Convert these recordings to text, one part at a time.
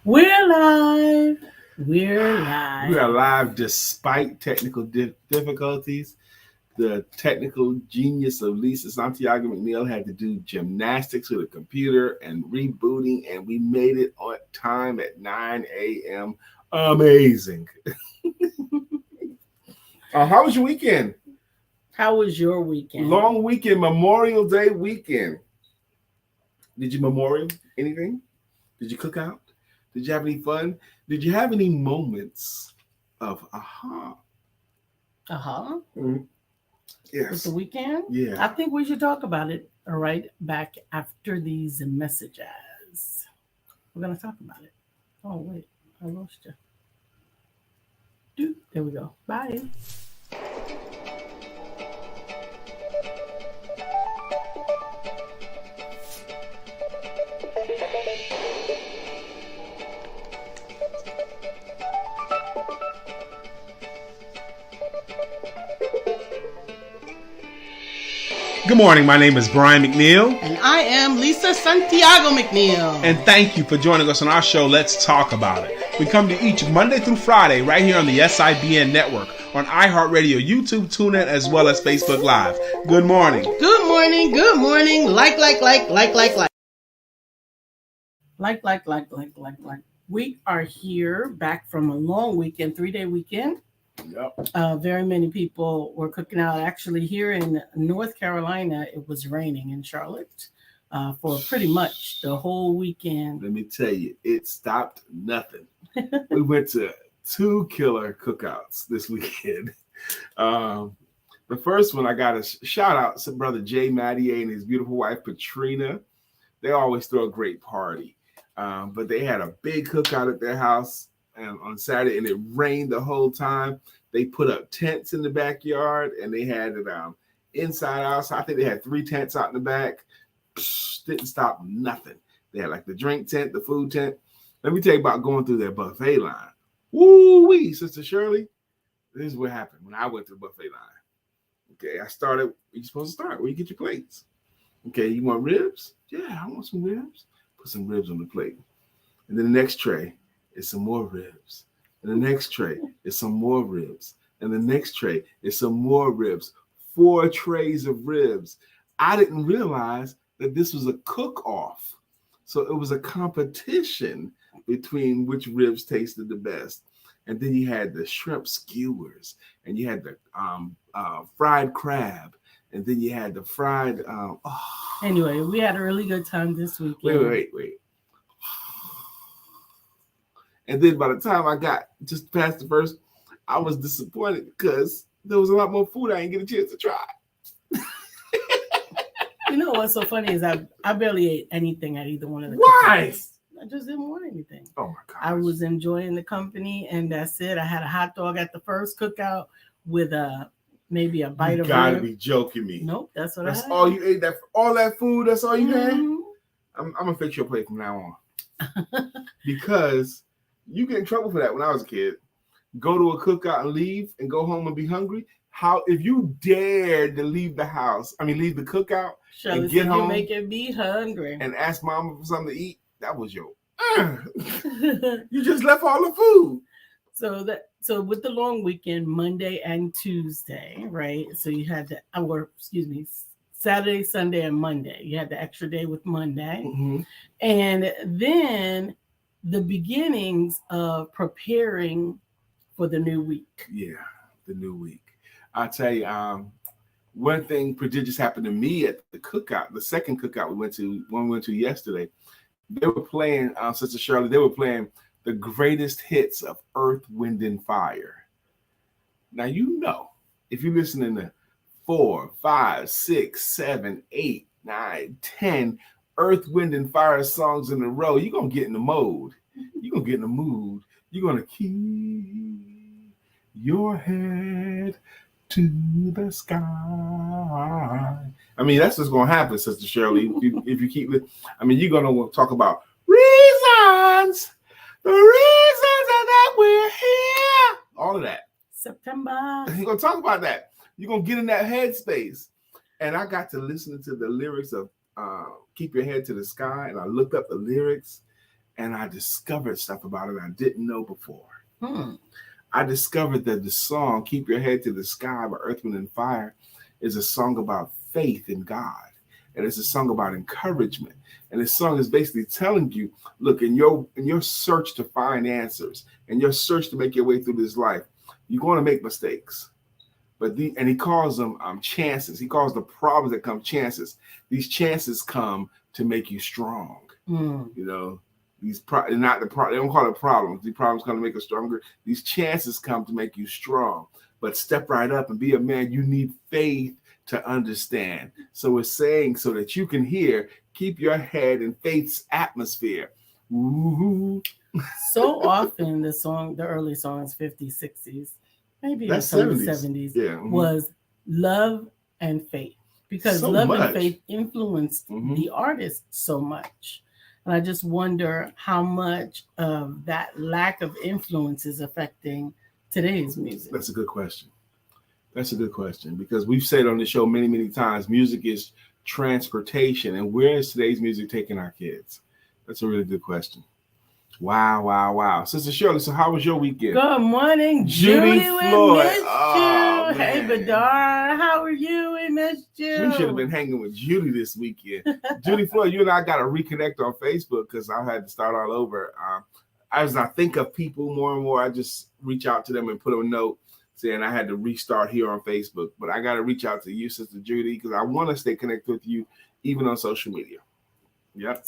We're live. We're We are live. live despite technical difficulties. The technical genius of Lisa Santiago McNeill had to do gymnastics with a computer and rebooting, and we made it on time at 9 a.m. Amazing. How was your weekend? How was your weekend? Long weekend, Memorial Day weekend. Did you memorial anything? Did you cook out? Did you have any fun? Did you have any moments of aha? With Yes. the weekend? Yeah. I think we should talk about it right back after these messages. We're going to talk about it. Oh, wait. I lost you. There we go. Bye. Good morning. My name is Brian McNeill. And I am Lisa Santiago McNeill. And thank you for joining us on our show, Let's Talk About It. We come to each Monday through Friday right here on the SIBN network, on iHeartRadio, YouTube, TuneIn, as well as Facebook Live. Good morning. Good morning. Good morning. Like. Like. We are here back from a long weekend, 3-day weekend. Yep. Very many people were cooking out. Actually, here in North Carolina, it was raining in Charlotte for pretty much the whole weekend. Let me tell you, it stopped nothing. We went to 2 killer cookouts this weekend. The first one, I got a shout out to brother Jay Mattier and his beautiful wife Patrina. They always throw a great party, but they had a big cookout at their house on Saturday, and it rained the whole time. They put up tents in the backyard, and they had it inside out. I think they had 3 tents out in the back. Didn't stop nothing. They had like the drink tent, the food tent. Let me tell you about going through their buffet line. Woo-wee, Sister Shirley. This is what happened when I went to the buffet line. Okay, I started. You're supposed to start where you get your plates. Okay, you want ribs? Yeah, I want some ribs. Put some ribs on the plate. And then the next tray is some more ribs. And the next tray is some more ribs. And the next tray is some more ribs. 4 trays of ribs. I didn't realize that this was a cook-off. So it was a competition between which ribs tasted the best. And then you had the shrimp skewers, and you had the fried crab, and then you had the fried. Anyway, we had a really good time this weekend. Wait. And then by the time I got just past the first, I was disappointed because there was a lot more food I didn't get a chance to try. You know what's so funny is I barely ate anything at either one of the Why? cookouts. I just didn't want anything. Oh my God! I was enjoying the company, and that's it. I had a hot dog at the first cookout with maybe a bite you of gotta rib. be joking me. Nope, that's what I That's had. all you ate. All that food. That's all you had. Mhm. I'm gonna fix your plate from now on because you get in trouble for that. When I was a kid, go to a cookout and leave and go home and be hungry. How if you dared to leave the cookout Shirley and get said, home "You making me hungry." and ask mama for something to eat, that was your. You just left all the food. So with the long weekend, Monday and Tuesday, right? So you had Saturday, Sunday, and Monday. You had the extra day with Monday, Mm-hmm. and then the beginnings of preparing for the new week. Yeah, the new week. I'll tell you, one thing prodigious happened to me at the cookout, the second cookout we went to yesterday. They were playing, Sister Shirley, they were playing the greatest hits of Earth, Wind, and Fire. Now, if you're listening to 4, 5, 6, 7, 8, 9, 10 Earth, Wind, and Fire songs in a row, you're going to get in the mode. You're going to get in the mood. You're going to keep your head to the sky. I mean, that's what's going to happen, Sister Shirley. If you keep it, you're going to talk about reasons, the reasons that we're here, all of that. September. You're going to talk about that. You're going to get in that headspace. And I got to listen to the lyrics of Keep Your Head to the Sky, and I looked up the lyrics, and I discovered stuff about it I didn't know before. Hmm. I discovered that the song "Keep Your Head to the Sky" by Earth, Wind and Fire is a song about faith in God, and it's a song about encouragement. And this song is basically telling you, look, in your search to find answers, in your search to make your way through this life, you're going to make mistakes. And he calls them chances. He calls the problems that come chances. These chances come to make you strong. Mm. You know, they don't call it problems. These problems come to make us stronger. These chances come to make you strong. But step right up and be a man. You need faith to understand. So it's saying so that you can hear, keep your head in faith's atmosphere. Ooh. So often the early songs, 50s, 60s, maybe even That's some of the 70s. 70s, Yeah. was love and faith. Because So love much. and faith influenced the artist so much. And I just wonder how much of that lack of influence is affecting today's music. That's a good question. That's a good question, because we've said on the show many, many times, music is transportation. And where is today's music taking our kids? That's a really good question. Wow. Sister Shirley, so how was your weekend? Good morning, Judy Judy. We Floyd. missed Oh, you. Hey, man. Badar, how are you? We missed you. We should have been hanging with Judy this weekend. Judy Floyd, you and I got to reconnect on Facebook because I had to start all over. As I think of people more and more, I just reach out to them and put them a note saying I had to restart here on Facebook. But I got to reach out to you, Sister Judy, because I want to stay connected with you even on social media. Yep.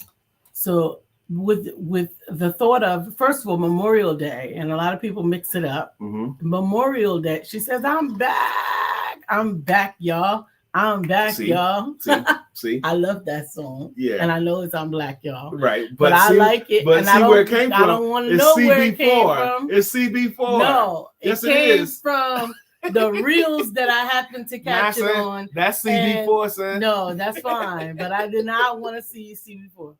So with the thought of, first of all, Memorial Day, and a lot of people mix it up. Mm-hmm. Memorial Day, she says, I'm back, y'all. I'm back, y'all. See? I love that song. Yeah. And I know it's I'm Black, y'all. Right. But I like it. But and see where it came from. I don't want to know where it came from. It's CB4. No, yes, it came it is. from the reels that I happened to catch it on. That's CB4, son. No, that's fine. But I did not want to see CB4.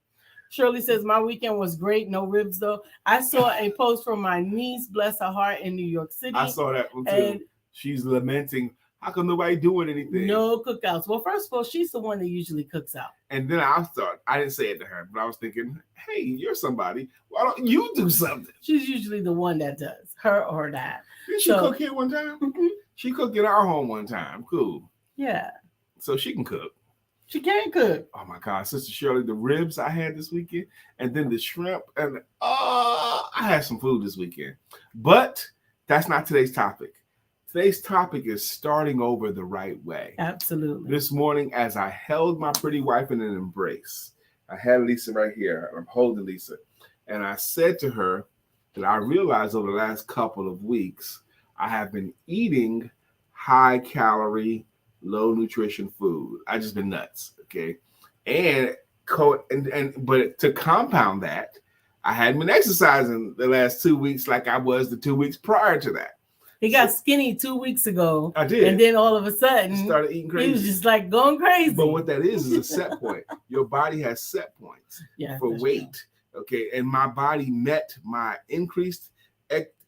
Shirley says, my weekend was great. No ribs, though. I saw a post from my niece, bless her heart, in New York City. I saw that one, too. And she's lamenting, how come nobody doing anything? No cookouts. Well, first of all, she's the one that usually cooks out. And then I didn't say it to her, but I was thinking, hey, you're somebody. Why don't you do something? She's usually the one that does, her or her dad. Did she cook here one time? Mm-hmm. She cooked in our home one time. Cool. Yeah. So she can cook. She can cook. Oh my God, Sister Shirley, the ribs I had this weekend, and then the shrimp, and I had some food this weekend. But that's not today's topic. Today's topic is starting over the right way. Absolutely. This morning, as I held my pretty wife in an embrace, I had Lisa right here. I'm holding Lisa. And I said to her that I realized over the last couple of weeks, I have been eating high calorie, low nutrition food. I just been nuts. Okay. But to compound that, I hadn't been exercising the last 2 weeks like I was the 2 weeks prior to that. He got skinny 2 weeks ago. I did. And then all of a sudden, started eating crazy. He was just like going crazy. But what that is a set point. Your body has set points for weight. True. Okay. And my body met my increased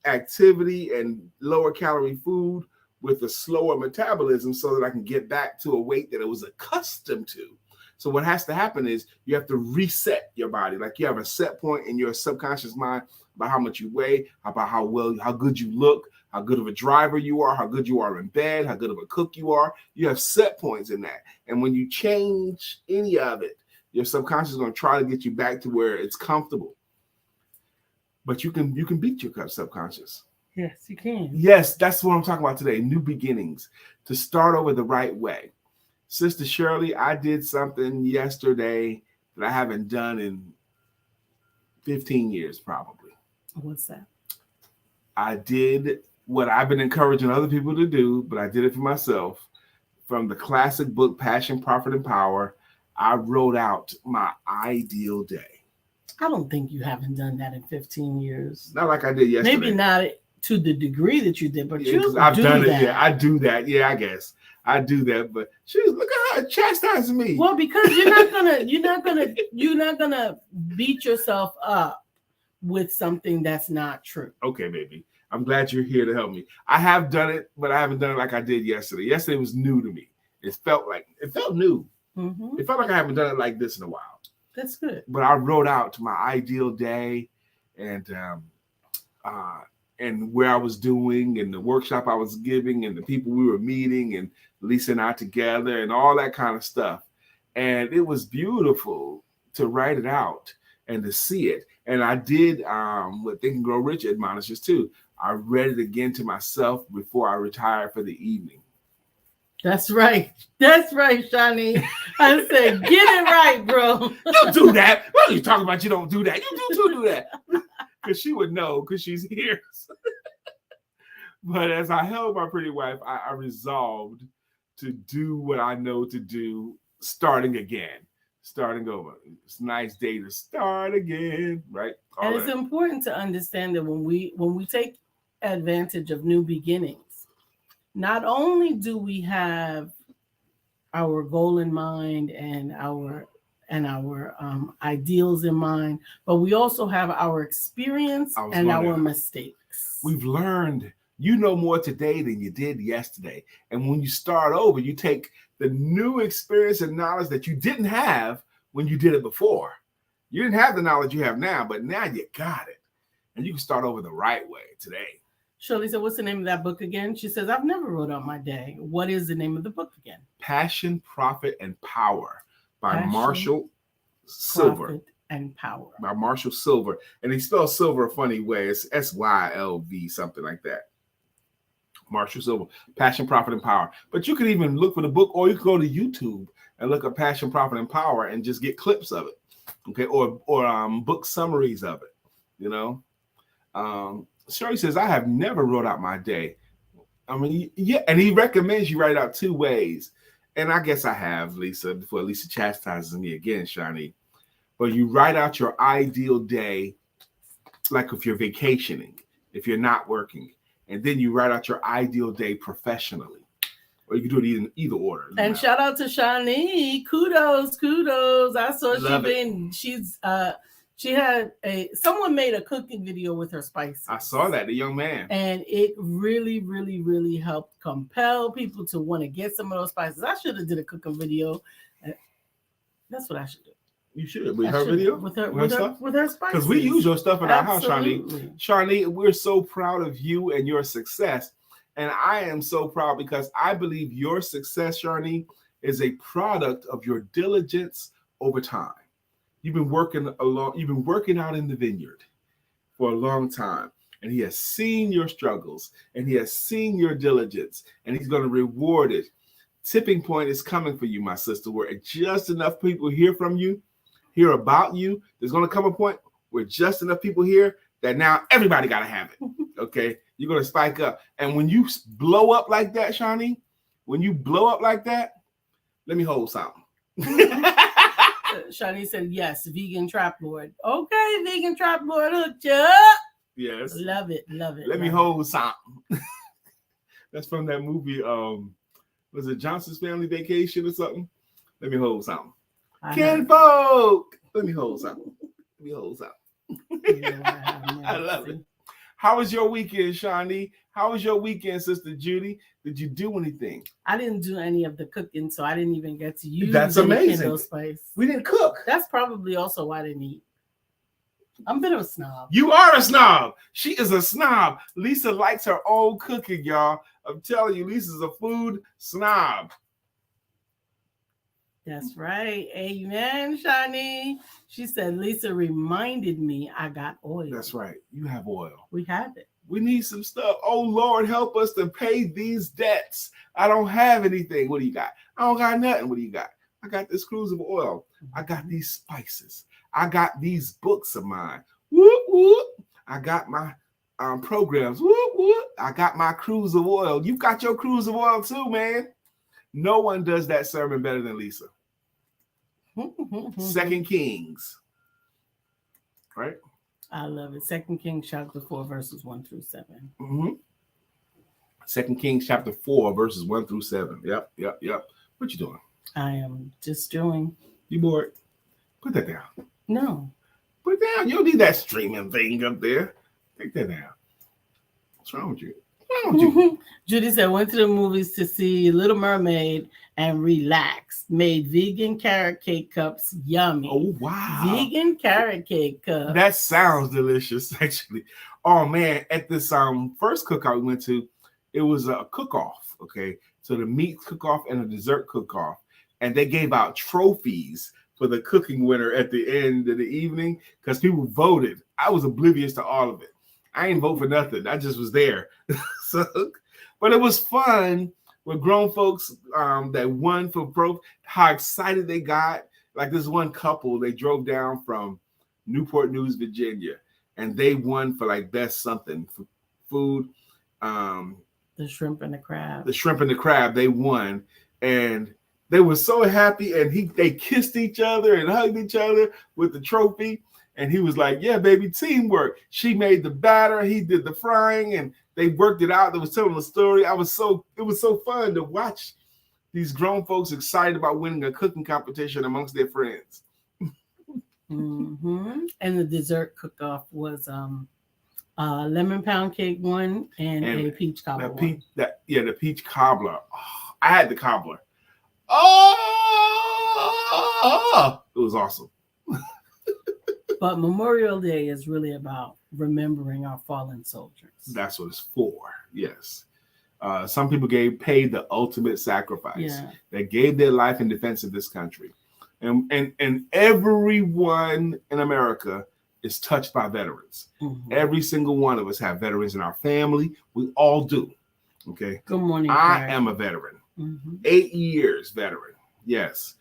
activity and lower calorie food with a slower metabolism so that I can get back to a weight that it was accustomed to. So what has to happen is you have to reset your body. Like you have a set point in your subconscious mind about how much you weigh, about how good you look, how good of a driver you are, how good you are in bed, how good of a cook you are. You have set points in that. And when you change any of it, your subconscious is going to try to get you back to where it's comfortable. But you can beat your subconscious. Yes, you can. Yes, that's what I'm talking about today. New beginnings, to start over the right way. Sister Shirley, I did something yesterday that I haven't done in 15 years, probably. What's that? I did what I've been encouraging other people to do, but I did it for myself. From the classic book, Passion, Profit, and Power, I wrote out my ideal day. I don't think you haven't done that in 15 years. Not like I did yesterday. Maybe not to the degree that you did, but I've done it. Yeah, I do that. Yeah, I guess I do that. But look at her chastising me. Well, because you're not gonna beat yourself up with something that's not true. Okay, baby. I'm glad you're here to help me. I have done it, but I haven't done it like I did yesterday. Yesterday was new to me. It felt new. Mm-hmm. It felt like I haven't done it like this in a while. That's good. But I wrote out my ideal day and where I was doing and the workshop I was giving and the people we were meeting and Lisa and I together and all that kind of stuff. And it was beautiful to write it out and to see it. And I did what Think and Grow Rich admonishes too. I read it again to myself before I retired for the evening. That's right. That's right, Shawnee. I said, get it right, bro. Don't do that. What are you talking about? You don't do that. You do that. Because she would know because she's here. But as I held my pretty wife, I resolved to do what I know to do, starting over. It's a nice day to start again, right? And it's important to understand that when we take advantage of new beginnings, not only do we have our goal in mind and our ideals in mind, but we also have our experience and our mistakes. We've learned. You know more today than you did yesterday. And when you start over, you take the new experience and knowledge that you didn't have when you did it before. You didn't have the knowledge you have now, but now you got it. And you can start over the right way today. Shirley said, what's the name of that book again? She says, I've never wrote out my day. What is the name of the book again? Passion, Profit, and Power by Marshall Silver. Profit and Power. By Marshall Silver. And he spells silver a funny way. It's SYLV, something like that. Marshall Silver, Passion, Profit, and Power. But you can even look for the book, or you can go to YouTube and look up Passion, Profit, and Power and just get clips of it. Okay, or book summaries of it. You know, Shirley says, I have never wrote out my day. I mean, yeah, and he recommends you write out 2 ways. And I guess I have, Lisa, before Lisa chastises me again, Shawnee. But you write out your ideal day, like if you're vacationing, if you're not working. And then you write out your ideal day professionally. Or you can do it in either order. And shout out to Shawnee. Kudos. I saw she had someone made a cooking video with her spices. I saw that, the young man. And it really, really, really helped compel people to want to get some of those spices. I should have did a cooking video. That's what I should do. You should. With her video? With her spices. Because we use your stuff in our house, Shawnee. Shawnee, we're so proud of you and your success. And I am so proud because I believe your success, Shawnee, is a product of your diligence over time. You've been working out in the vineyard for a long time. And he has seen your struggles and he has seen your diligence and he's going to reward it. Tipping point is coming for you, my sister, where just enough people hear from you, hear about you. There's going to come a point where just enough people hear that now everybody got to have it. Okay. You're going to spike up. And when you blow up like that, Shawnee, when you blow up like that, let me hold something. Shawnee said, yes, vegan trap lord. Okay, vegan trap lord, hooked you up. Yes. Love it. Let me hold something. That's from that movie. Was it Johnson's Family Vacation or something? Let me hold something. Kinfolk. Let me hold something. I love it. How was your weekend, Shawnee? How was your weekend, Sister Judy? Did you do anything? I didn't do any of the cooking, so I didn't even get to use That's amazing. Spice. We didn't cook. That's probably also why I didn't eat. I'm a bit of a snob. You are a snob. She is a snob. Lisa likes her own cooking, y'all. I'm telling you, Lisa's a food snob. That's right. Amen, Shawnee. She said, Lisa reminded me I got oil. That's right. You have oil. We have it. We need some stuff. Oh, Lord, help us to pay these debts. I don't have anything. What do you got? I don't got nothing. What do you got? I got this cruise of oil. I got these spices. I got these books of mine. Whoop, whoop. I got my programs. Whoop, whoop. I got my cruise of oil. You got your cruise of oil too, man. No one does that sermon better than Lisa. 2 Kings. Right? I love it. 2 Kings chapter 4, verses 1 through 7. 2 Kings chapter 4, verses 1 through 7. Yep. What you doing? I am just doing. You bored? Put that down. No. Put it down. You don't need that streaming thing up there. Take that down. What's wrong with you? wrong with you? Judy said, went to the movies to see Little Mermaid and relaxed. Made vegan carrot cake cups yummy. Oh, wow. Vegan carrot cake cups. That sounds delicious, actually. Oh, man. At this first cookout we went to, it was a cook-off, okay? So the meat cook-off and a dessert cook-off. And they gave out trophies for the cooking winner at the end of the evening because people voted. I was oblivious to all of it. I ain't vote for nothing. I just was there. But it was fun with grown folks that won for both, how excited they got. Like this one couple, they drove down from Newport News, Virginia, and they won for like best something for food. The shrimp and the crab. The shrimp and the crab, they won. And they were so happy, and they kissed each other and hugged each other with the trophy. And he was like, yeah, baby, teamwork. She made the batter, he did the frying, and they worked it out. They was telling the story. It was so fun to watch these grown folks excited about winning a cooking competition amongst their friends. Mm-hmm. And the dessert cook-off was lemon pound cake one and a peach cobbler. The peach cobbler. Oh, I had the cobbler. It was awesome. But Memorial Day is really about remembering our fallen soldiers. That's what it's for. Yes. Some people paid the ultimate sacrifice. Yeah. They gave their life in defense of this country. And everyone in America is touched by veterans. Mm-hmm. Every single one of us have veterans in our family. We all do. Okay. Good morning. I am a veteran. Mm-hmm. 8 years veteran. Yes.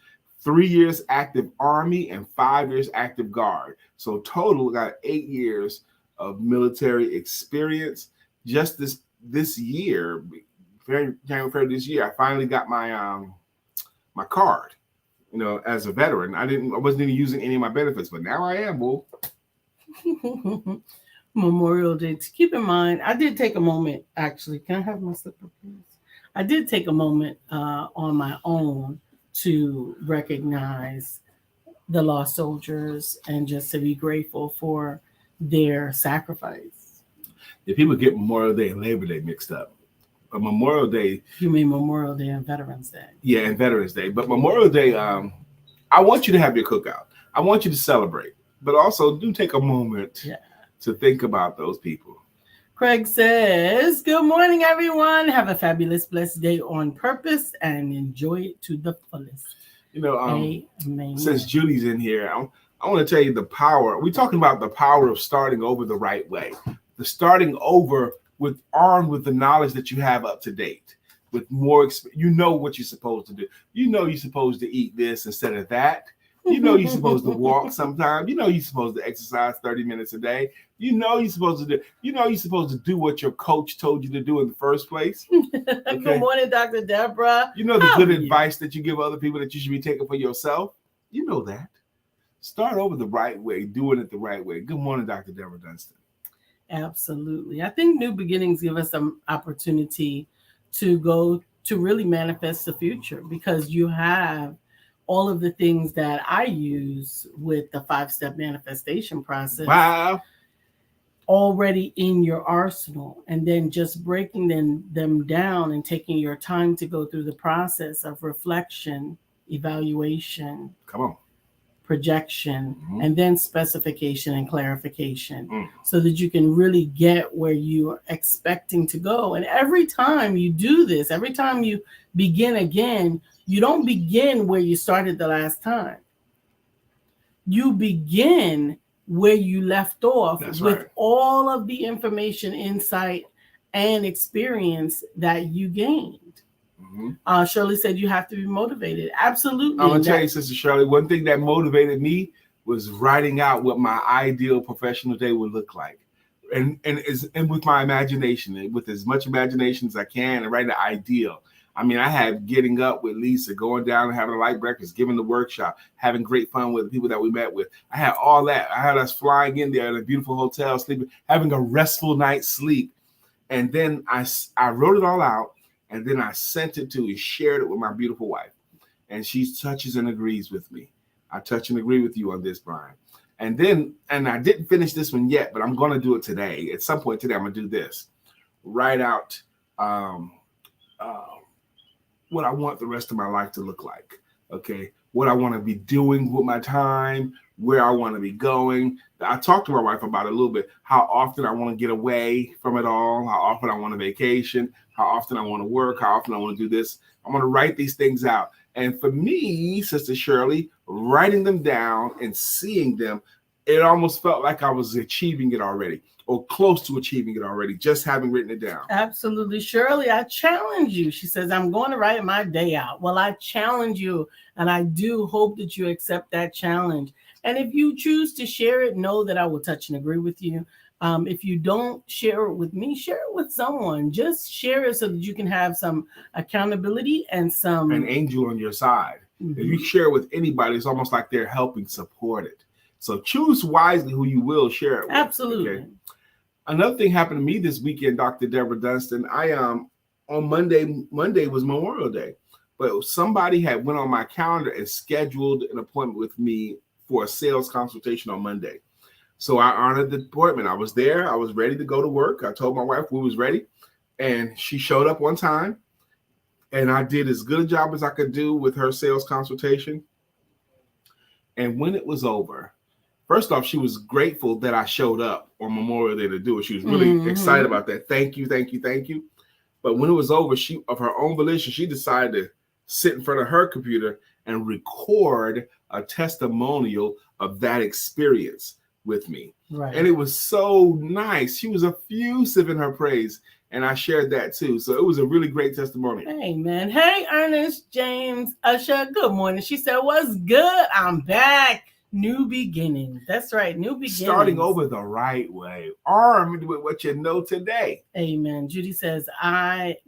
3 years active Army and 5 years active Guard. So total got 8 years of military experience. Just this year, January this year, I finally got my my card. You know, as a veteran, I wasn't even using any of my benefits, but now I am. Well, Memorial Day. Keep in mind, I did take a moment. Actually, can I have my slipper, please? I did take a moment on my own to recognize the lost soldiers and just to be grateful for their sacrifice. If people get Memorial Day and Labor Day mixed up, Memorial Day. You mean Memorial Day and Veterans Day? Yeah, and Veterans Day. But Memorial Day, I want you to have your cookout. I want you to celebrate, but also do take a moment to think about those people. Craig says, good morning, everyone. Have a fabulous, blessed day on purpose and enjoy it to the fullest. You know, Amen. Since Judy's in here, I want to tell you the power. We're talking about the power of starting over the right way. The starting over armed with the knowledge that you have up to date, with more, you know what you're supposed to do. You know you're supposed to eat this instead of that. You know you're supposed to walk sometime. You know you're supposed to exercise 30 minutes a day. You know you're supposed to do what your coach told you to do in the first place. Okay? Good morning, Dr. Deborah. You know the good advice that you give other people that you should be taking for yourself. You know that. Start over the right way, doing it the right way. Good morning, Dr. Deborah Dunstan. Absolutely. I think new beginnings give us an opportunity to go to really manifest the future, because you have all of the things that I use with the 5-step manifestation process already in your arsenal, and then just breaking them down and taking your time to go through the process of reflection, evaluation, projection, and then specification and clarification, so that you can really get where you are expecting to go. And every time you do this, every time you begin again, you don't begin where you started the last time. You begin where you left off. That's with right. All of the information, insight, and experience that you gained. Shirley said you have to be motivated. Absolutely. I'm going to tell you, Sister Shirley, one thing that motivated me was writing out what my ideal professional day would look like. And with my imagination, with as much imagination as I can, and write the ideal. I mean, I had getting up with Lisa, going down and having a light breakfast, giving the workshop, having great fun with the people that we met with. I had all that. I had us flying in there in a beautiful hotel, sleeping, having a restful night's sleep. And then I wrote it all out. And then I sent it to and shared it with my beautiful wife. And she touches and agrees with me. I touch and agree with you on this, Brian. And I didn't finish this one yet, but I'm going to do it today. At some point today, I'm going to do this. Write out what I want the rest of my life to look like. Okay, what I want to be doing with my time, where I want to be going. I talked to my wife about it a little bit, how often I want to get away from it all, how often I want to vacation, how often I want to work, how often I want to do this. I want to write these things out. And for me, Sister Shirley, writing them down and seeing them, it almost felt like I was achieving it already or close to achieving it already, just having written it down. Absolutely. Shirley, I challenge you. She says, I'm going to write my day out. Well, I challenge you, and I do hope that you accept that challenge. And if you choose to share it, know that I will touch and agree with you. If you don't share it with me, share it with someone. Just share it so that you can have some accountability and some... an angel on your side. Mm-hmm. If you share it with anybody, it's almost like they're helping support it. So choose wisely who you will share it with. Absolutely. Okay? Another thing happened to me this weekend, Dr. Deborah Dunstan. On Monday was Memorial Day, but somebody had went on my calendar and scheduled an appointment with me for a sales consultation on Monday. So I honored the appointment. I was there. I was ready to go to work. I told my wife we was ready, and she showed up on time, and I did as good a job as I could do with her sales consultation. And when it was over, first off, she was grateful that I showed up on Memorial Day to do it. She was really excited about that. Thank you, thank you, thank you. But when it was over, she, of her own volition, she decided to sit in front of her computer and record a testimonial of that experience with me. Right. And it was so nice. She was effusive in her praise, and I shared that too. So it was a really great testimony. Hey, man. Hey, Ernest, James, Usher, good morning. She said, what's good? I'm back. New beginnings. That's right. New beginnings. Starting over the right way. Armed with what you know today. Amen. Judy says,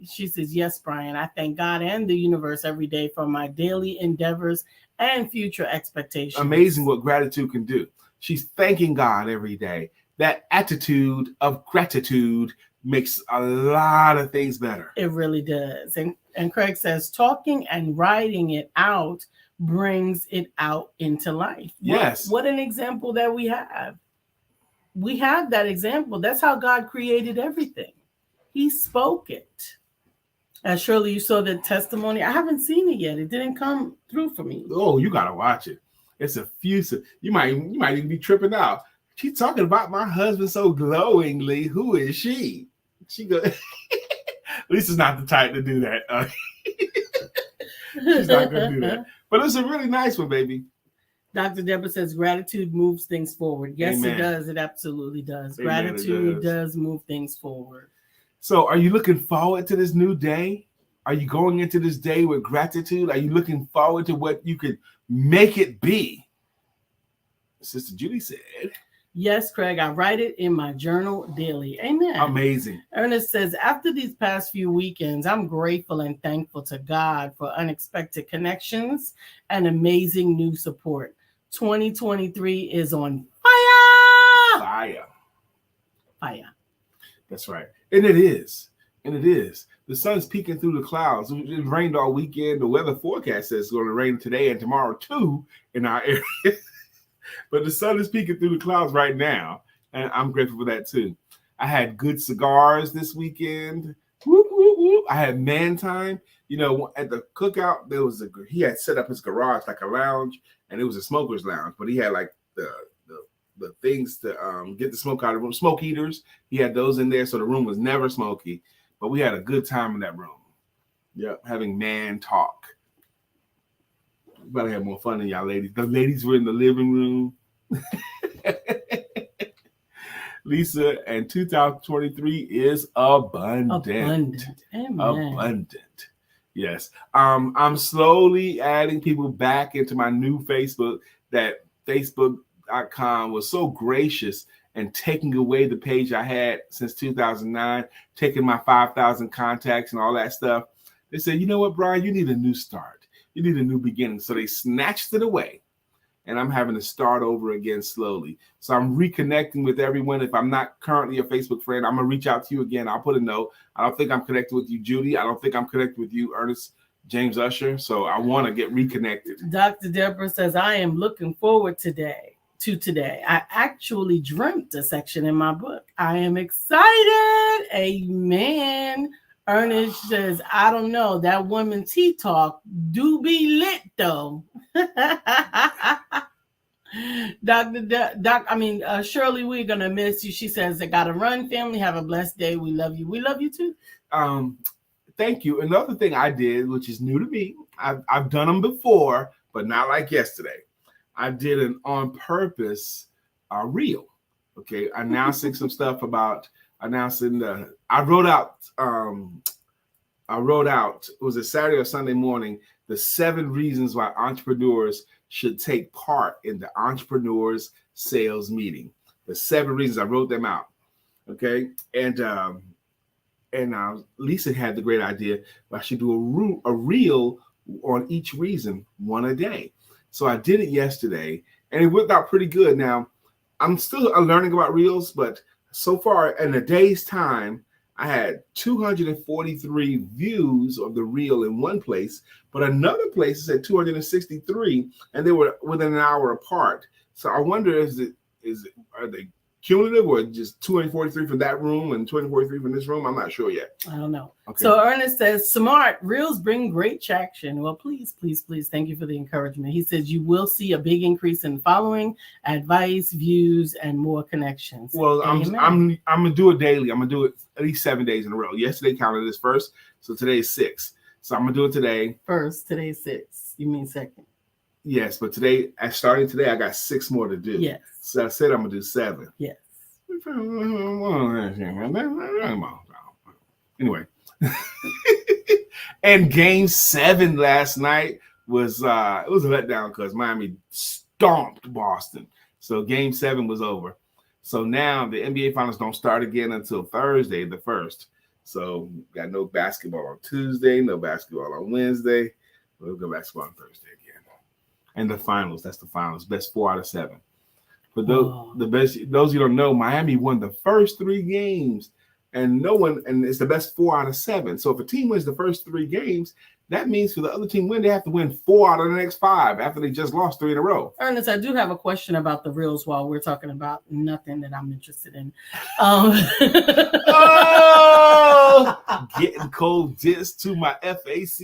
she says, yes, Brian, I thank God and the universe every day for my daily endeavors and future expectations. Amazing what gratitude can do. She's thanking God every day. That attitude of gratitude makes a lot of things better. It really does. And Craig says, talking and writing it out brings it out into life. Yes. What an example that we have. We have that example. That's how God created everything. He spoke it. As Shirley, you saw the testimony. I haven't seen it yet. It didn't come through for me. Oh, you gotta watch it. It's effusive. You might even be tripping out. She's talking about my husband so glowingly. Who is she? She go. Lisa's not the type to do that. She's not gonna do that. But it's a really nice one, baby. Dr. Deborah says gratitude moves things forward. Yes, Amen. It does. It absolutely does. Amen, Gratitude it does. does move things forward. So are you looking forward to this new day? Are you going into this day with gratitude? Are you looking forward to what you could make it be? Sister Judy said. Yes, Craig, I write it in my journal daily. Amen. Amazing. Ernest says, after these past few weekends, I'm grateful and thankful to God for unexpected connections and amazing new support. 2023 is on fire. Fire. Fire. That's right. And it is. And it is. The sun's peeking through the clouds. It rained all weekend. The weather forecast says it's going to rain today and tomorrow too in our area. But the sun is peeking through the clouds right now. And I'm grateful for that too. I had good cigars this weekend. Whoop, whoop, whoop. I had man time. You know, at the cookout, he had set up his garage like a lounge, and it was a smoker's lounge. But he had like the things to get the smoke out of the room. Smoke heaters. He had those in there, so the room was never smoky. But we had a good time in that room. Yep, having man talk. You better have more fun than y'all ladies. The ladies were in the living room. Lisa, and 2023 is abundant. Amen. Abundant. Yes. I'm slowly adding people back into my new Facebook. That Facebook.com was so gracious and taking away the page I had since 2009, taking my 5,000 contacts and all that stuff. They said, you know what, Brian, you need a new start. You need a new beginning. So they snatched it away, and I'm having to start over again slowly. So I'm reconnecting with everyone. If I'm not currently a Facebook friend, I'm going to reach out to you again. I'll put a note. I don't think I'm connected with you, Judy. I don't think I'm connected with you, Ernest, James Usher. So I want to get reconnected. Dr. Deborah says, I am looking forward to today. I actually dreamt a section in my book. I am excited. Amen. Ernest says, I don't know. That woman tea talk do be lit though. Shirley, we're gonna miss you. She says, I gotta run, family. Have a blessed day. We love you. We love you too. Thank you. Another thing I did, which is new to me, I've done them before, but not like yesterday. I did an on purpose reel. Okay, announcing some stuff about announcing the. I wrote out. It was a Saturday or Sunday morning. The 7 reasons why entrepreneurs should take part in the entrepreneurs sales meeting. The 7 reasons, I wrote them out. Okay, and Lisa had the great idea. I should do a reel on each reason, one a day. So I did it yesterday, and it worked out pretty good. Now, I'm still learning about reels, but so far in a day's time, I had 243 views of the reel in one place, but another place said 263, and they were within an hour apart. So I wonder, are they cumulative or just 243 from that room and 243 from this room? I'm not sure yet. I don't know. Okay. So Ernest says, smart reels bring great traction. Well, please. Thank you for the encouragement. He says you will see a big increase in following, advice, views, and more connections. Well, Amen. I'm gonna do it daily. I'm gonna do it at least 7 days in a row. Yesterday counted as first, so today is 6. So I'm gonna do it today. First, today's 6. You mean second? Yes, but starting today, I got 6 more to do. Yes. So I said I'm gonna do 7. Yes. Anyway, and Game 7 last night was it was a letdown because Miami stomped Boston. So Game 7 was over. So now the NBA Finals don't start again until Thursday, the 1st. So got no basketball on Tuesday, no basketball on Wednesday. We'll go basketball on Thursday again. And the finals, that's the finals, best 4 out of 7. But those you don't know, Miami won the first 3 games, and it's the best 4 out of 7. So if a team wins the first 3 games, that means for the other team win, they have to win 4 out of the next 5 after they just lost 3 in a row. Ernest, I do have a question about the reels while we're talking about nothing that I'm interested in. Getting cold diss to my FACE.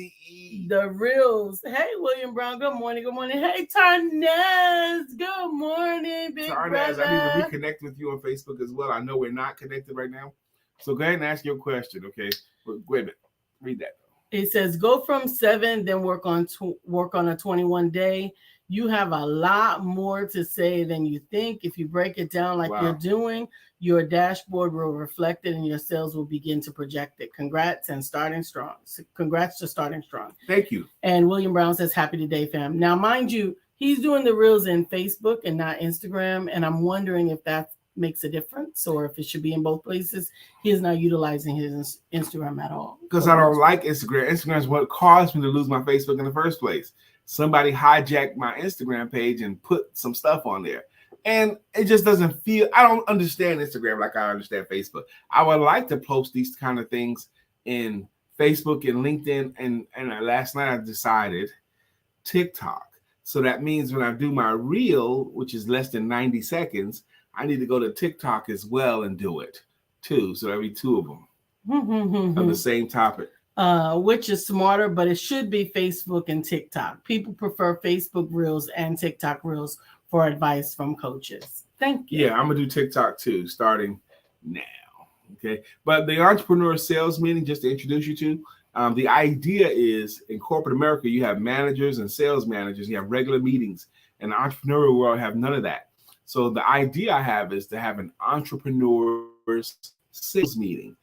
The reels. Hey, William Brown. Good morning. Good morning. Hey, Tarnez. Good morning, big Tarnez, brother. I need to reconnect with you on Facebook as well. I know we're not connected right now. So go ahead and ask your question, okay? Wait a minute. Read that. It says go from 7, then work on a 21-day. You have a lot more to say than you think. If you break it down like you're doing, your dashboard will reflect it and your sales will begin to project it. Congrats and starting strong. Congrats to starting strong. Thank you. And William Brown says, happy today, fam. Now, mind you, he's doing the reels in Facebook and not Instagram. And I'm wondering if that makes a difference or if it should be in both places. He is not utilizing his Instagram at all. Because I don't like Instagram. Instagram is what caused me to lose my Facebook in the first place. Somebody hijacked my Instagram page and put some stuff on there. And it just doesn't feel, I don't understand Instagram like I understand Facebook. I would like to post these kind of things in Facebook and LinkedIn. And last night I decided TikTok. So that means when I do my reel, which is less than 90 seconds, I need to go to TikTok as well and do it too. So there'll be 2 of them of the same topic. Which is smarter, but it should be Facebook and TikTok. People prefer Facebook Reels and TikTok Reels for advice from coaches. Thank you. Yeah, I'm going to do TikTok too, starting now. Okay. But the entrepreneur sales meeting, just to introduce you to, the idea is in corporate America, you have managers and sales managers. You have regular meetings. In the entrepreneurial world, have none of that. So the idea I have is to have an entrepreneur's sales meeting,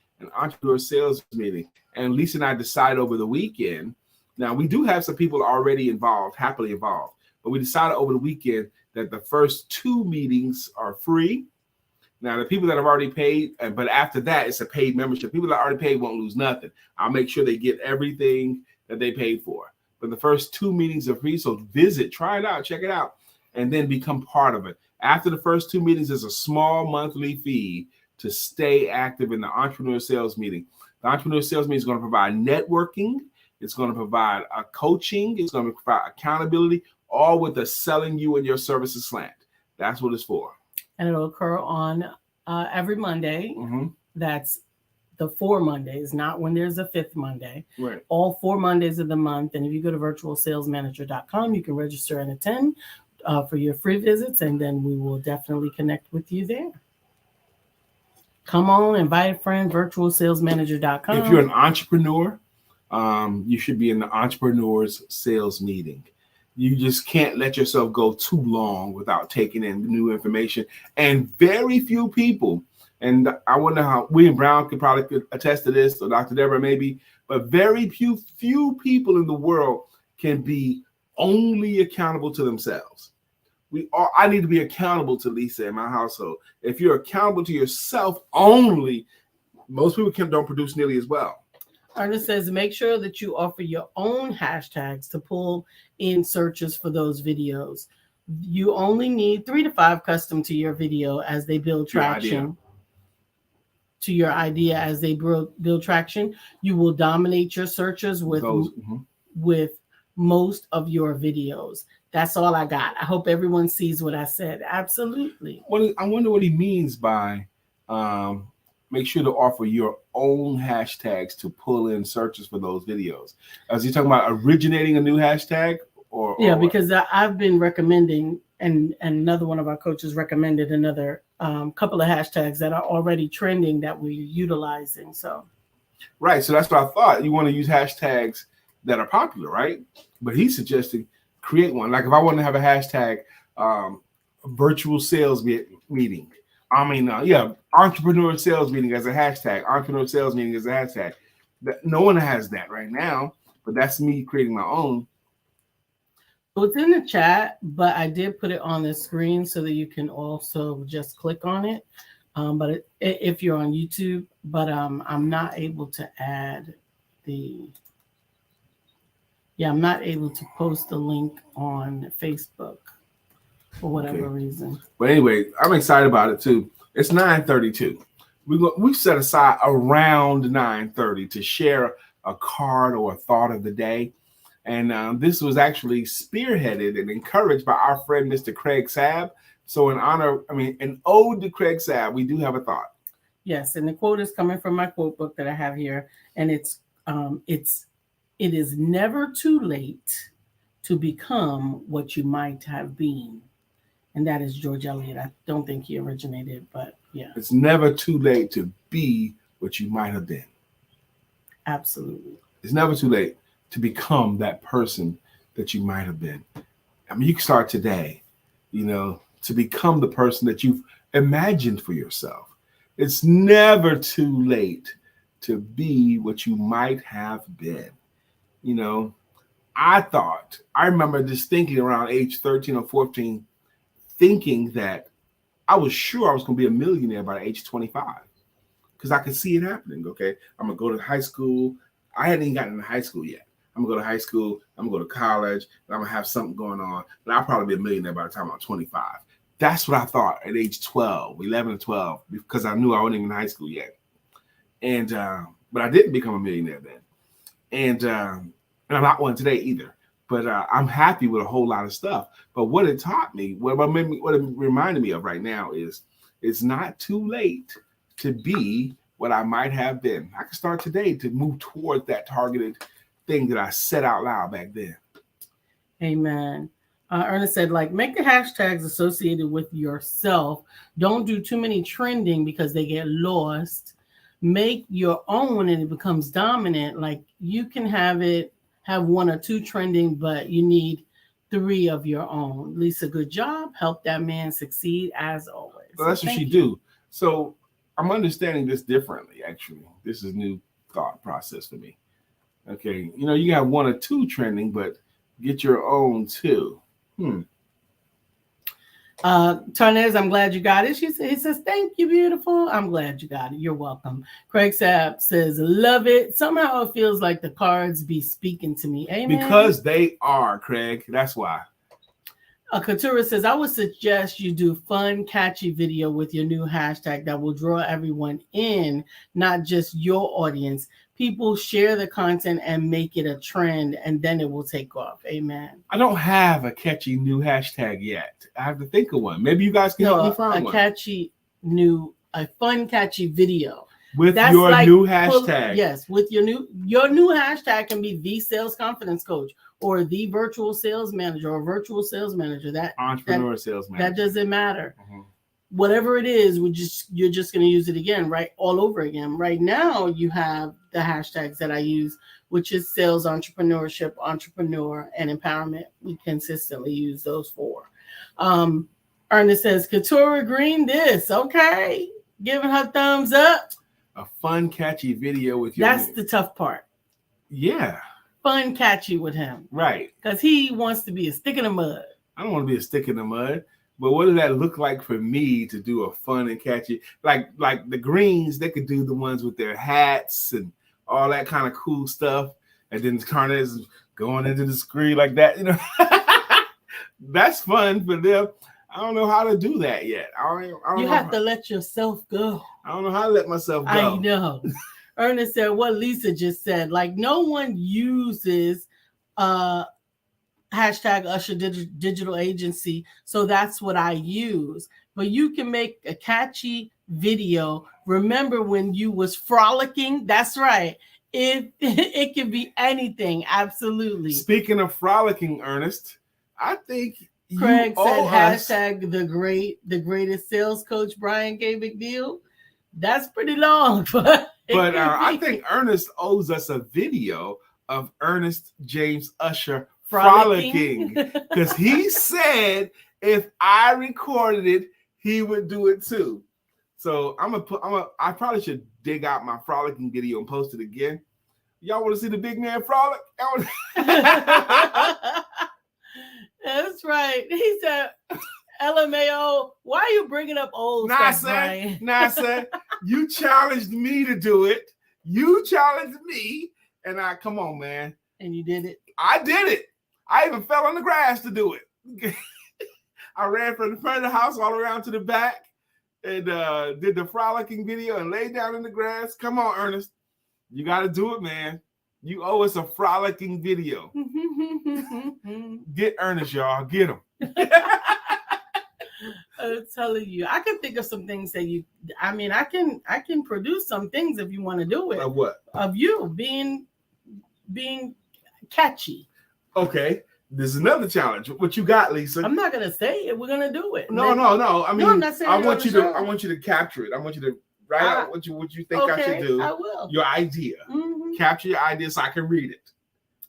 And Lisa and I decide over the weekend. Now, we do have some people already involved, happily involved, but we decided over the weekend that the first 2 meetings are free. Now, the people that have already paid, but after that, it's a paid membership. People that already paid won't lose nothing. I'll make sure they get everything that they paid for. But the first 2 meetings are free, so visit, try it out, check it out, and then become part of it. After the first 2 meetings, there's a small monthly fee to stay active in the entrepreneur sales meeting. The entrepreneur sales meeting is going to provide networking. It's going to provide a coaching. It's going to provide accountability, all with the selling you and your services slant. That's what it's for. And it'll occur on every Monday. Mm-hmm. That's the 4 Mondays, not when there's a 5th Monday. Right. All 4 Mondays of the month. And if you go to virtualsalesmanager.com, you can register and attend for your free visits, and then we will definitely connect with you there. Come on, invite a friend, virtualsalesmanager.com. If you're an entrepreneur, you should be in the entrepreneur's sales meeting. You just can't let yourself go too long without taking in new information. And very few people, and I wonder how William Brown could attest to this, or Dr. Deborah maybe, but very few people in the world can be only accountable to themselves. I need to be accountable to Lisa in my household. If you're accountable to yourself only, most people don't produce nearly as well. Ernest says, make sure that you offer your own hashtags to pull in searches for those videos. You only need 3 to 5 custom to your video as they build traction. To your idea as they build traction. You will dominate your searches with most of your videos. That's all I got. I hope everyone sees what I said. Absolutely. I wonder what he means by make sure to offer your own hashtags to pull in searches for those videos. Is he talking about originating a new hashtag? Because I've been recommending, and another one of our coaches recommended another couple of hashtags that are already trending that we're utilizing. So, right. So that's what I thought. You want to use hashtags that are popular, right? But he's suggesting create one. Like if I want to have a hashtag, virtual sales meeting. Entrepreneur sales meeting as a hashtag. Entrepreneur sales meeting as a hashtag. No one has that right now, but that's me creating my own. It's in the chat, but I did put it on the screen so that you can also just click on it. But if you're on YouTube, but I'm not able to add I'm not able to post the link on Facebook for whatever reason. But anyway, I'm excited about it too. It's 9:32. We set aside around 9:30 to share a card or a thought of the day. And this was actually spearheaded and encouraged by our friend, Mr. Craig Sabb. So an ode to Craig Sabb, we do have a thought. Yes, and the quote is coming from my quote book that I have here. And it is never too late to become what you might have been. And that is George Eliot. I don't think he originated, but yeah. It's never too late to be what you might have been. Absolutely. It's never too late to become that person that you might have been. I mean, you can start today, to become the person that you've imagined for yourself. It's never too late to be what you might have been. I remember just thinking around age 13 or 14, thinking that I was sure I was going to be a millionaire by age 25 because I could see it happening. Okay. I'm going to go to high school. I hadn't even gotten into high school yet. I'm going to go to high school. I'm going to go to college. And I'm going to have something going on. And I'll probably be a millionaire by the time I'm 25. That's what I thought at age 11 or 12, because I knew I wasn't even in high school yet. And, but I didn't become a millionaire then. And I'm not one today either. But I'm happy with a whole lot of stuff. But what it taught me, what it reminded me of right now is it's not too late to be what I might have been. I can start today to move towards that targeted thing that I said out loud back then. Amen. Ernest said, make the hashtags associated with yourself. Don't do too many trending because they get lost. Make your own and it becomes dominant. Like you can have 1 or 2 trending, but you need 3 of your own. Lisa, good job. Help that man succeed as always. Well, that's what she do. So I'm understanding this differently, actually. This is new thought process for me. Okay. You have 1 or 2 trending, but get your own too. Tarnez, I'm glad you got it. He says, thank you, beautiful. I'm glad you got it. You're welcome. Craig Sapp says, love it. Somehow it feels like the cards be speaking to me. Amen. Because they are, Craig. That's why. Katura says, I would suggest you do fun, catchy video with your new hashtag that will draw everyone in, not just your audience. People share the content and make it a trend, and then it will take off. Amen. I don't have a catchy new hashtag yet. I have to think of one. Maybe you guys can help me find one. A fun, catchy video. With That's your like new hashtag. Yes, with your new hashtag can be the sales confidence coach or the virtual sales manager or virtual sales manager. That Entrepreneur sales manager. That doesn't matter. Whatever it is, you're just going to use it again, right? All over again. Right now, you have the hashtags that I use, which is sales, entrepreneurship, entrepreneur, and empowerment. We consistently use those four. Ernest says, Couture Green this. Okay. Giving her thumbs up. A fun, catchy video with your... That's the tough part. Yeah. Fun, catchy with him. Right. Because he wants to be a stick in the mud. I don't want to be a stick in the mud. But what does that look like for me to do a fun and catchy? Like the Greens, they could do the ones with their hats and all that kind of cool stuff. And then Carnage is going into the screen like that, you know. That's fun for them. I don't know how to do that yet. You have to let yourself go. I don't know how to let myself go. I know. Ernest said what Lisa just said. Like, no one uses hashtag Usher Digital Agency, so that's what I use. But you can make a catchy video. Remember when you was frolicking? That's right. It can be anything. Absolutely. Speaking of frolicking, Ernest, I think Craig said hashtag the greatest sales coach, Brian K. McNeill. That's pretty long, but I think Ernest owes us a video of Ernest James Usher frolicking, because he said if I recorded it, he would do it too. So I probably should dig out my frolicking video and post it again. Y'all want to see the big man frolic? That's right. He said, LMAO, why are you bringing up old stuff, Brian? Nah, son. You challenged me to do it. You challenged me, and come on, man. And you did it. I did it. I even fell on the grass to do it. I ran from the front of the house all around to the back and did the frolicking video and laid down in the grass. Come on, Ernest. You got to do it, man. You owe us a frolicking video. Get Ernest, y'all. Get him. I'm telling you, I can think of some things that I can produce some things if you want to do it. Of what? Of you being catchy. Okay. There's another challenge. What you got, Lisa? I'm not gonna say it. We're gonna do it. No. I mean, I'm not saying I want you to capture it. I want you to write out what you think I should do. I will. Your idea. Mm-hmm. Capture your idea so I can read it.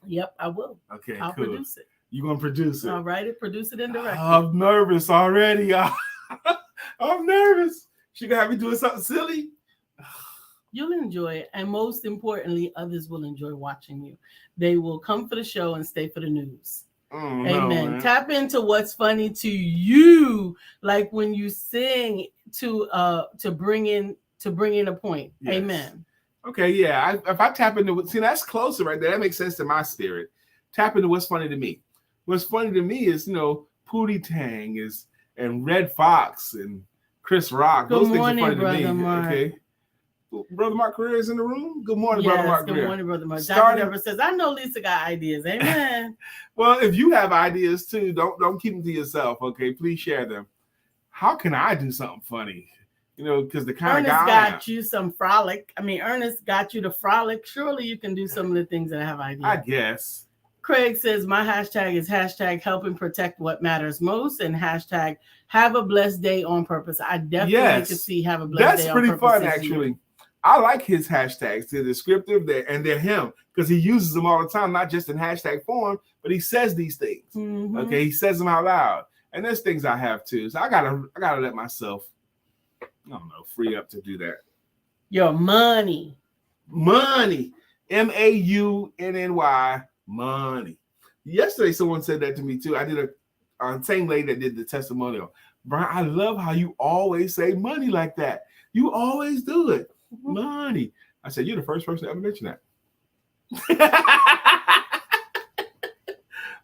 Yep, I will. Okay, I'll cool. produce it. You're gonna produce it. I'll write it, produce it, and direct it. I'm nervous already. I'm nervous. She gonna have me doing something silly. You'll enjoy it, and most importantly, others will enjoy watching you. They will come for the show and stay for the news. Amen. No, Tap into what's funny to you, like when you sing to bring in a point. Yes. Amen. Okay, yeah. If I tap into that's closer right there. That makes sense to my spirit. Tap into what's funny to me. What's funny to me is Pootie Tang and Red Fox and Chris Rock. Good Those morning, things are funny Brother to me. Mark. Okay. Brother Mark Career is in the room. Good morning, Brother Mark Career. Good morning, Brother Mark. Dr. Deborah says, I know Lisa got ideas. Amen. Well, if you have ideas too, don't keep them to yourself. Okay, please share them. How can I do something funny? Because the kind Ernest of guy got you some frolic. Ernest got you to frolic. Surely you can do some of the things that I have ideas. I guess. Craig says, my hashtag is hashtag helping protect what matters most and hashtag have a blessed day on purpose. I definitely can see have a blessed day on purpose. That's pretty fun, actually. I like his hashtags. They're descriptive, and they're him because he uses them all the time, not just in hashtag form, but he says these things. Mm-hmm. Okay, he says them out loud, and there's things I have too. So I gotta let myself, free up to do that. Your money, MAUNNY, money. Yesterday, someone said that to me too. I did same lady that did the testimonial. Brian, I love how you always say money like that. You always do it. Money. I said, you're the first person to ever mention that.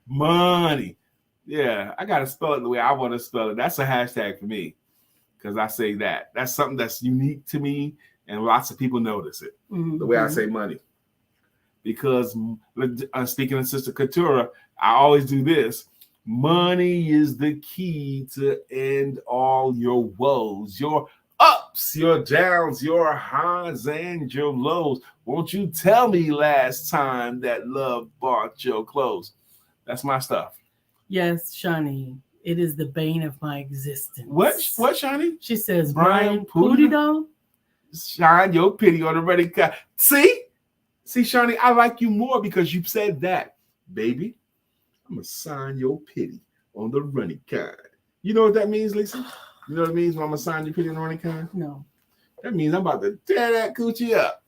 Money. Yeah, I got to spell it the way I want to spell it. That's a hashtag for me because I say that. That's something that's unique to me, and lots of people notice it, the way I say money. Because speaking of Sister Couture, I always do this. Money is the key to end all your woes. Your up ups, your downs, your highs, and your lows. Won't you tell me last time that love bought your clothes? That's my stuff. Yes, Shawnee. It is the bane of my existence. What, Shawnee? She says, Brian Brian Pudido. Shine your pity on the ready cut. See, Shawnee, I like you more because you said that, baby. I'm gonna sign your pity on the running kind. You know what that means, Lisa? You know what it means when I'm gonna sign your pity on the running kind? No. That means I'm about to tear that coochie up.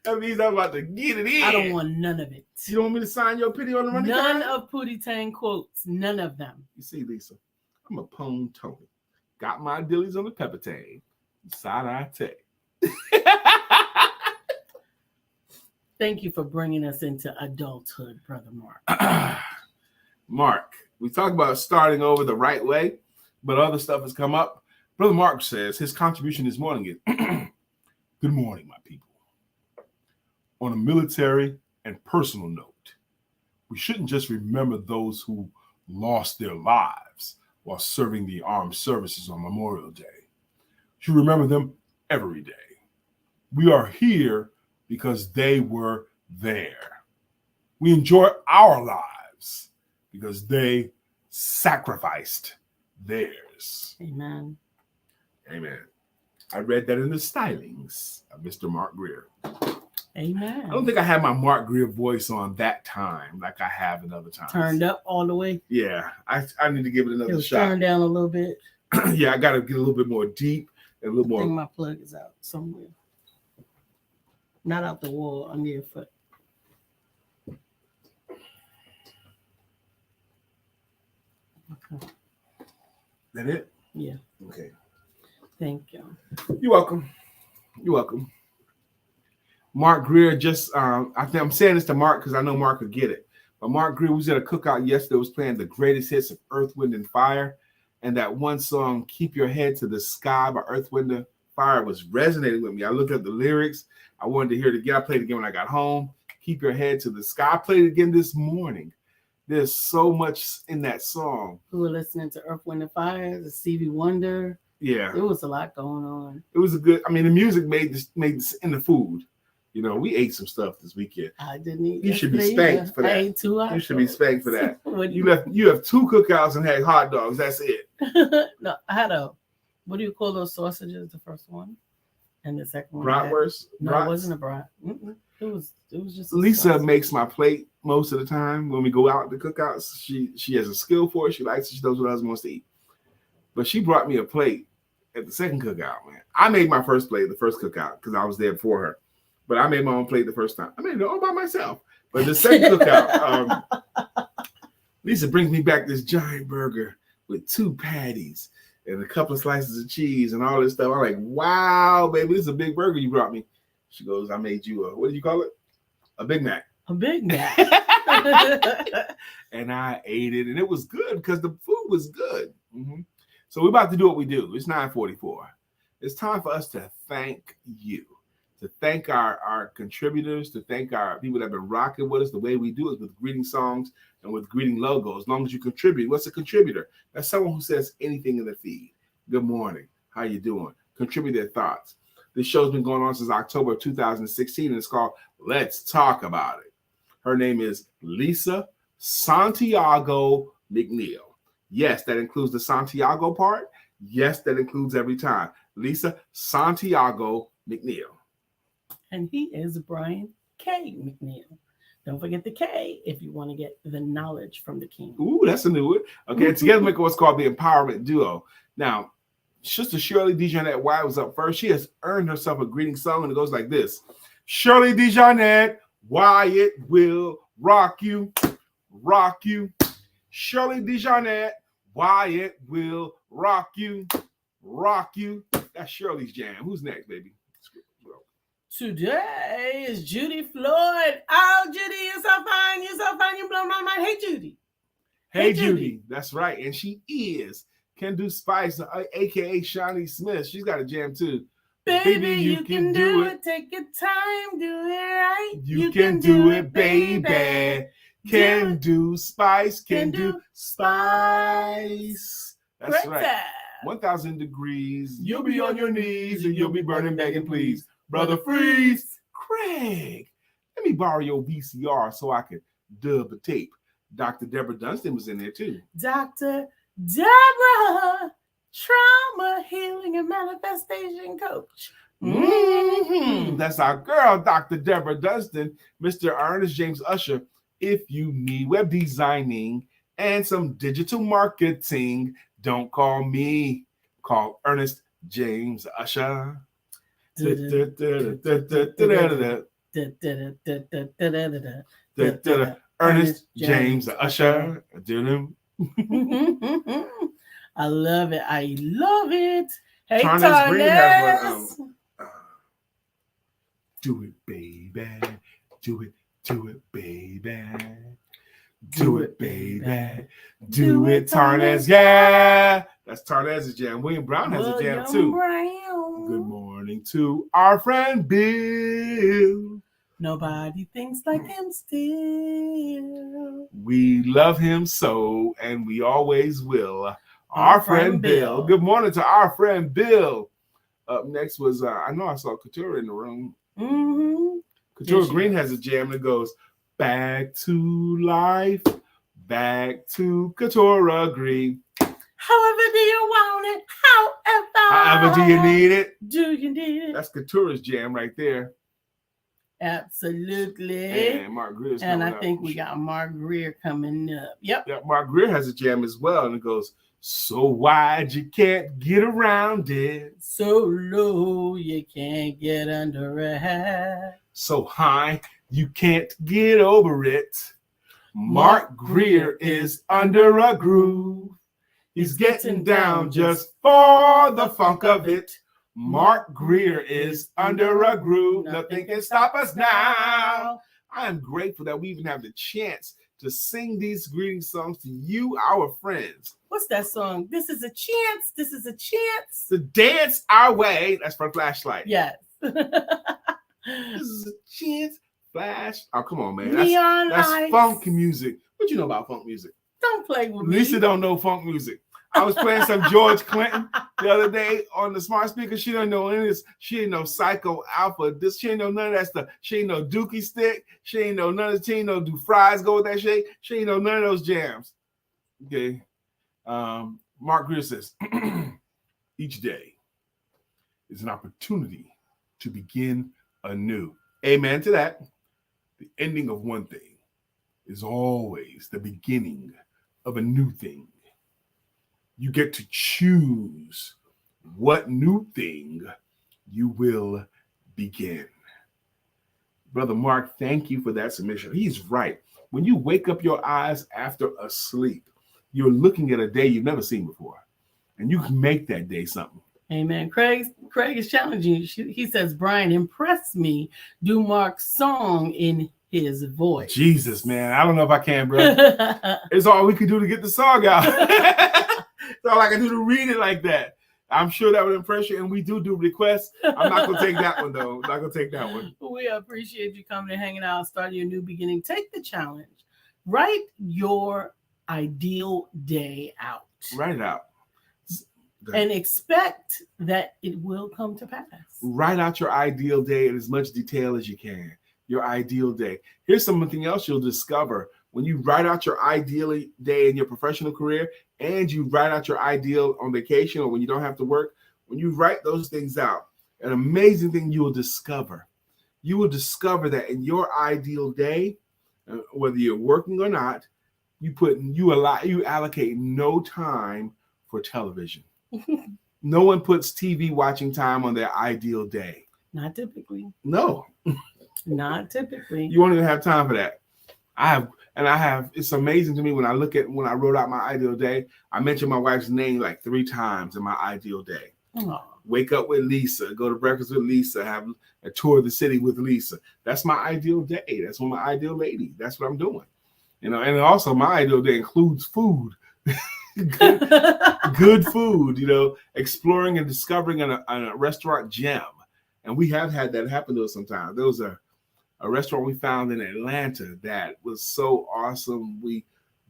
That means I'm about to get it in. I don't want none of it. You don't want me to sign your pity on the running kind? None of Pootie Tang quotes. None of them. You see, Lisa, I'm a pone Tony. Got my dillies on the pepper tang. Side eye tech. Thank you for bringing us into adulthood, Brother Mark. Mark, we talked about starting over the right way, but other stuff has come up. Brother Mark says his contribution this morning is, good morning, my people. On a military and personal note, we shouldn't just remember those who lost their lives while serving the armed services on Memorial Day. We should remember them every day. We are here because they were there. We enjoy our lives because they sacrificed theirs. Amen. Amen. I read that in the stylings of Mr. Mark Greer. Amen. I don't think I had my Mark Greer voice on that time like I have in other times. Turned up all the way. Yeah, I need to give it It another was shot. turned down a little bit. Yeah, I got to get a little bit more deep and a little I think more. my plug is out somewhere. Not out the wall, under your foot. Okay. That it? Yeah. Okay. Thank you. You're welcome. You're welcome. Mark Greer just, I think I'm saying this to Mark because I know Mark will get it. But Mark Greer was at a cookout yesterday, was playing the greatest hits of Earth, Wind, and Fire. And that one song, Keep Your Head to the Sky by Earth, Wind, and Fire was resonating with me. I looked at the lyrics. I wanted to hear it again. I played it again when I got home. Keep Your Head to the Sky. I played it again this morning. There's so much in that song. We were listening to Earth, Wind, and Fire, the Stevie Wonder. Yeah. There was a lot going on. It was a good, the music made this in the food. You know, we ate some stuff this weekend. I didn't eat. You should be yesterday spanked for either. that. I ate 2 hot You should be dogs. spanked for that. What do You have 2 cookouts and had hot dogs. That's it. No, I had what do you call those sausages? The first one, and the second one. Bratwurst. No, Brats. it wasn't a brat. Mm-mm. It was just. a Lisa sausage. makes my plate most of the time when we go out to cookouts. She has a skill for it. She likes it. She knows what her husband wants to eat. But she brought me a plate at the second cookout, man. I made my first plate, the first cookout, because I was there before her. But I made my own plate the first time. I made it all by myself. But the second cookout, Lisa brings me back this giant burger with 2 patties and a couple of slices of cheese and all this stuff. I'm like, wow, baby, this is a big burger you brought me. She goes, I made you what do you call it? A Big Mac. A Big Mac. And I ate it, and it was good because the food was good. Mm-hmm. So we're about to do what we do. It's 9:44. It's time for us to thank you, to thank our contributors, to thank our people that have been rocking with us. The way we do it with greeting songs and with greeting logos. As long as you contribute. What's a contributor? That's someone who says anything in the feed. Good morning. How you doing? Contribute their thoughts. This show's been going on since October of 2016, and it's called Let's Talk About It. Her name is Lisa Santiago McNeill. Yes, that includes the Santiago part. Yes, that includes every time. Lisa Santiago McNeill. And he is Brian K. McNeill. Don't forget the K if you want to get the knowledge from the king. Ooh, that's a new one. Okay, together make what's called the Empowerment Duo. Now, Sister Shirley Dejanette Wyatt was up first. She has earned herself a greeting song, and it goes like this. Shirley Dejanette Wyatt will rock you, rock you. Shirley Dejanette Wyatt will rock you, rock you. That's Shirley's jam. Who's next, baby? Today is Judy Floyd. Oh, Judy, you're so fine. You're so fine. You blow my mind. Hey, Judy. Hey, Judy. That's right. And she is Can Do Spice, a.k.a. Shawnee Smith. She's got a jam, too. Baby, you can do it. Take your time. Do it right. You can do it, baby. Can do Spice. Can do Spice. That's right. 1,000 degrees. You'll be on your knees and you'll be burning, begging, please. Brother Freeze, Craig, let me borrow your VCR so I could dub a tape. Dr. Deborah Dunstan was in there too. Dr. Deborah, trauma healing and manifestation coach. Mm-hmm. That's our girl, Dr. Deborah Dunstan. Mr. Ernest James Usher, if you need web designing and some digital marketing, don't call me. Call Ernest James Usher. Ernest James Usher. I love it. I love it. Hey, Tarnez Green has Tarnez. one. Do it, baby. Do it, baby. Do it, baby. Do it, Tarnez. Yeah. That's Tarnez's jam. William Brown has a jam too. Brown. Good morning to our friend Bill. Nobody thinks like him still. We love him so, and we always will. Our friend Bill. Good morning to our friend Bill. Up next was, I know I saw Couture in the room. Mm-hmm. Couture Green has a jam that goes, back to life, back to Couture Green. However do you want it? However do you need it? Do you need it? That's Couture's jam right there. Absolutely. And Mark Greer's and I coming think up. we got Mark Greer coming up. Yep. Yeah, Mark Greer has a jam as well, and it goes, so wide you can't get around it. So low you can't get under it. So high you can't get over it. Mark Greer is under a groove. He's getting down just for the funk of it. Mark Greer is under a groove. Nothing can stop us now. I am grateful that we even have the chance to sing these greeting songs to you, our friends. What's that song? This is a chance. This is a chance. To dance our way. That's for Flashlight. Yes. This is a chance. Flash. Oh, come on, man. Neon That's lights. funk music. What you know about funk music? Don't play with me. Lisa don't know funk music. I was playing some George Clinton the other day on the smart speaker. She don't know any of this. She ain't no Psycho Alpha. She ain't know none of that stuff. She ain't no Dookie Stick. She ain't know none of the She ain't know do fries go with that shit. She ain't know none of those jams. Okay. Mark Greer says, each day is an opportunity to begin anew. Amen to that. The ending of one thing is always the beginning of a new thing. You get to choose what new thing you will begin. Brother Mark, thank you for that submission. He's right. When you wake up your eyes after a sleep, you're looking at a day you've never seen before. And you can make that day something. Amen. Craig is challenging you. He says, Brian, impress me. Do Mark's song in his voice. Jesus, man. I don't know if I can, bro. It's all we could do to get the song out. It's all I can do to read it like that. I'm sure that would impress you, and we do requests. I'm not going to take that one, though. I'm not going to take that one. We appreciate you coming and hanging out, starting your new beginning. Take the challenge. Write your ideal day out. Write it out. And expect that it will come to pass. Write out your ideal day in as much detail as you can. Your ideal day. Here's something else you'll discover. When you write out your ideal day in your professional career and you write out your ideal on vacation or when you don't have to work, when you write those things out, an amazing thing you will discover. You will discover that in your ideal day, whether you're working or not, you allocate no time for television. No one puts TV watching time on their ideal day. Not typically. No. Not typically. You won't even have time for that. It's amazing to me when I wrote out my ideal day, I mentioned my wife's name like 3 times in my ideal day. Aww. Wake up with Lisa, go to breakfast with Lisa, have a tour of the city with Lisa. That's my ideal day. That's my ideal lady. That's what I'm doing. And also my ideal day includes food. good food, exploring and discovering a restaurant gem. And we have had that happen to us sometimes. There was a restaurant we found in Atlanta that was so awesome. We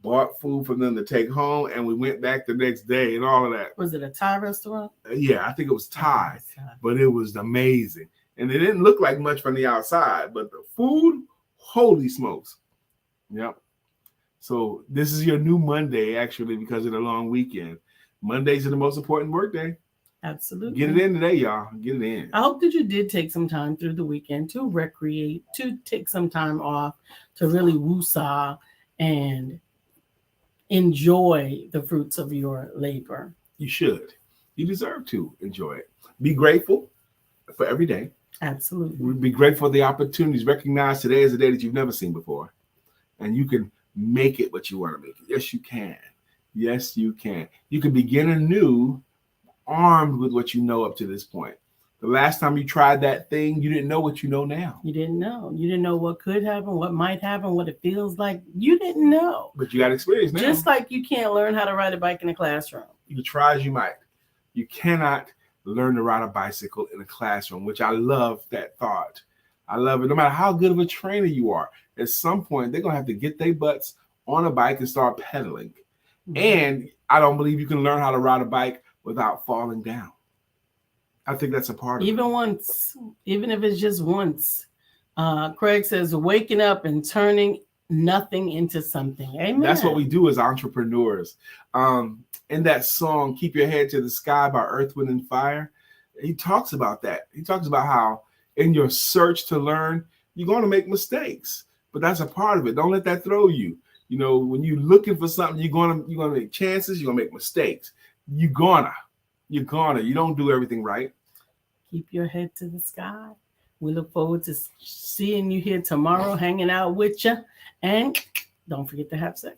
bought food for them to take home, and we went back the next day and all of that. Was it a Thai restaurant? Yeah, I think it was Thai, but it was amazing. And it didn't look like much from the outside, but the food, holy smokes. Yep. So this is your new Monday, actually, because of the long weekend. Mondays are the most important work day. Absolutely. Get it in today, y'all. Get it in. I hope that you did take some time through the weekend to recreate, to take some time off, to really woosah and enjoy the fruits of your labor. You should. You deserve to enjoy it. Be grateful for every day. Absolutely. Be grateful for the opportunities. Recognize today is a day that you've never seen before. And you can make it what you want to make it. Yes, you can. Yes, you can. You can begin anew armed with what you know up to this point. The last time you tried that thing, you didn't know what you know now. You didn't know. You didn't know what could happen, what might happen, what it feels like. You didn't know. But you got experience now. Just like you can't learn how to ride a bike in a classroom. You try as you might. You cannot learn to ride a bicycle in a classroom, which I love that thought. I love it. No matter how good of a trainer you are, at some point, they're going to have to get their butts on a bike and start pedaling. Mm-hmm. And I don't believe you can learn how to ride a bike without falling down. I think that's a part of it. Even once, even if it's just once. Craig says, waking up and turning nothing into something. Amen. That's what we do as entrepreneurs. In that song, Keep Your Head to the Sky by Earth, Wind, and Fire, he talks about that. He talks about how in your search to learn, you're going to make mistakes. But that's a part of it. Don't let that throw you. You know, when you're looking for something, you're gonna make chances, you're gonna make mistakes. You don't do everything right. Keep your head to the sky. We look forward to seeing you here tomorrow, hanging out with you. And don't forget to have sex.